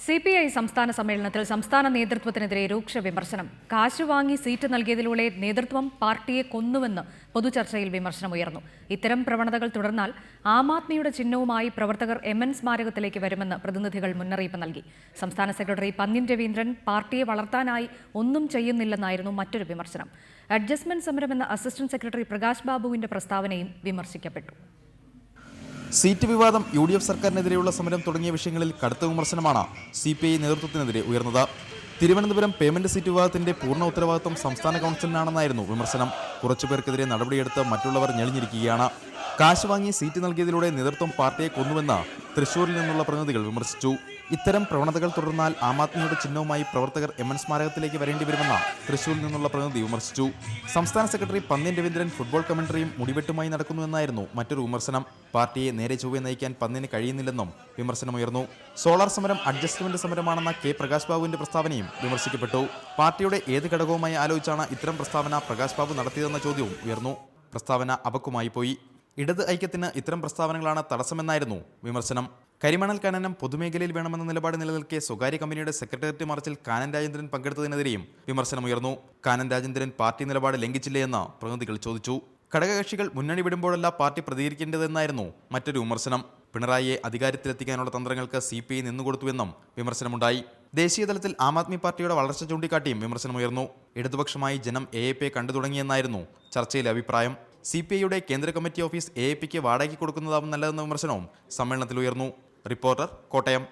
CPI സംസ്ഥാന സമ്മേളനത്തിൽ സംസ്ഥാന നേതൃത്വത്തിനെതിരെ രൂക്ഷ വിമർശനം. കാശ് വാങ്ങി സീറ്റ് നൽകിയതിലൂടെ നേതൃത്വം പാർട്ടിയെ കൊന്നുവെന്ന് പൊതുചർച്ചയിൽ വിമർശനമുയർന്നു. ഇത്തരം പ്രവണതകൾ തുടർന്നാൽ ആം ആദ്മിയുടെ ചിഹ്നവുമായി പ്രവർത്തകർ MN സ്മാരകത്തിലേക്ക് വരുമെന്ന് പ്രതിനിധികൾ മുന്നറിയിപ്പ് നൽകി. സംസ്ഥാന സെക്രട്ടറി പന്ന്യൻ രവീന്ദ്രൻ പാർട്ടിയെ വളർത്താനായി ഒന്നും ചെയ്യുന്നില്ലെന്നായിരുന്നു മറ്റൊരു വിമർശനം. അഡ്ജസ്റ്റ്മെന്റ് സമരമെന്ന അസിസ്റ്റന്റ് സെക്രട്ടറി പ്രകാശ് ബാബുവിന്റെ പ്രസ്താവനയും വിമർശിക്കപ്പെട്ടു. സീറ്റ് വിവാദം, UDF സർക്കാരിനെതിരെയുള്ള സമരം തുടങ്ങിയ വിഷയങ്ങളിൽ കടുത്ത വിമർശനമാണ് CPI നേതൃത്വത്തിനെതിരെ ഉയർന്നത്. തിരുവനന്തപുരം പേയ്മെന്റ് സീറ്റ് വിവാദത്തിന്റെ പൂർണ്ണ ഉത്തരവാദിത്വം സംസ്ഥാന കൗൺസിലിനാണെന്നായിരുന്നു വിമർശനം. കുറച്ചുപേർക്കെതിരെ നടപടിയെടുത്ത് മറ്റുള്ളവർ ഞെളിഞ്ഞിരിക്കുകയാണ്. കാശ് വാങ്ങി സീറ്റ് നൽകിയതിലൂടെ നേതൃത്വം പാർട്ടിയെ കൊന്നുവെന്ന് തൃശൂരിൽ നിന്നുള്ള പ്രതിനിധികൾ വിമർശിച്ചു. ഇത്തരം പ്രവണതകൾ തുടർന്നാൽ ആം ആദ്മിയുടെ ചിഹ്നവുമായി പ്രവർത്തകർ MN സ്മാരകത്തിലേക്ക് വരേണ്ടി വരുമെന്ന് തൃശൂരിൽ നിന്നുള്ള പ്രതിനിധി വിമർശിച്ചു. സംസ്ഥാന സെക്രട്ടറി പന്ന്യൻ രവീന്ദ്രൻ ഫുട്ബോൾ കമന്ററിയും മുടിവെട്ടുമായി നടക്കുന്നുവെന്നായിരുന്നു മറ്റൊരു വിമർശനം. പാർട്ടിയെ നേരെ ചൊവ്വെ നയിക്കാൻ പന്ന്യന് കഴിയുന്നില്ലെന്നും വിമർശനമുയർന്നു. സോളാർ സമരം അഡ്ജസ്റ്റ്മെന്റ് സമരമാണെന്ന പ്രകാശ് ബാബുവിന്റെ പ്രസ്താവനയും വിമർശിക്കപ്പെട്ടു. പാർട്ടിയുടെ ഏത് ഘടകവുമായി ആലോചിച്ചാണ് ഇത്തരം പ്രസ്താവന പ്രകാശ് ബാബു നടത്തിയതെന്ന ചോദ്യവും ഉയർന്നു. പ്രസ്താവന അപക്വമായി പോയി. ഇടത് ഐക്യത്തിന് ഇത്തരം പ്രസ്താവനകളാണ് തടസ്സമെന്നായിരുന്നു വിമർശനം. കരിമണൽ ഖനനം പൊതുമേഖലയിൽ വേണമെന്ന നിലപാട് നിലനിൽക്കെ സ്വകാര്യ കമ്പനിയുടെ സെക്രട്ടേറിയറ്റ് മാർച്ചിൽ കാനൻ രാജേന്ദ്രൻ പങ്കെടുത്തതിനെതിരെയും വിമർശനമുയർന്നു. കാനൻ രാജേന്ദ്രൻ പാർട്ടി നിലപാട് ലംഘിച്ചില്ലേയെന്ന് പ്രതിനിധികൾ ചോദിച്ചു. ഘടകകക്ഷികൾ മുന്നണി വിടുമ്പോഴല്ല പാർട്ടി പ്രതികരിക്കേണ്ടതെന്നായിരുന്നു മറ്റൊരു വിമർശനം. പിണറായിയെ അധികാരത്തിലെത്തിക്കാനുള്ള തന്ത്രങ്ങൾക്ക് CPI നിന്നുകൊടുത്തുവെന്നും വിമർശനമുണ്ടായി. ദേശീയതലത്തിൽ ആം ആദ്മി പാർട്ടിയുടെ വളർച്ച ചൂണ്ടിക്കാട്ടിയും വിമർശനമുയർന്നു. ഇടതുപക്ഷമായി ജനം AAPയെ കണ്ടു തുടങ്ങിയെന്നായിരുന്നു ചർച്ചയിലെ അഭിപ്രായം. CPIയുടെ കേന്ദ്ര കമ്മിറ്റി ഓഫീസ് AAPയ്ക്ക് വാടകയ്ക്ക് കൊടുക്കുന്നതാവും നല്ലതെന്ന വിമർശനവും സമ്മേളനത്തിൽ ഉയർന്നു. റിപ്പോർട്ടർ, കോട്ടയം.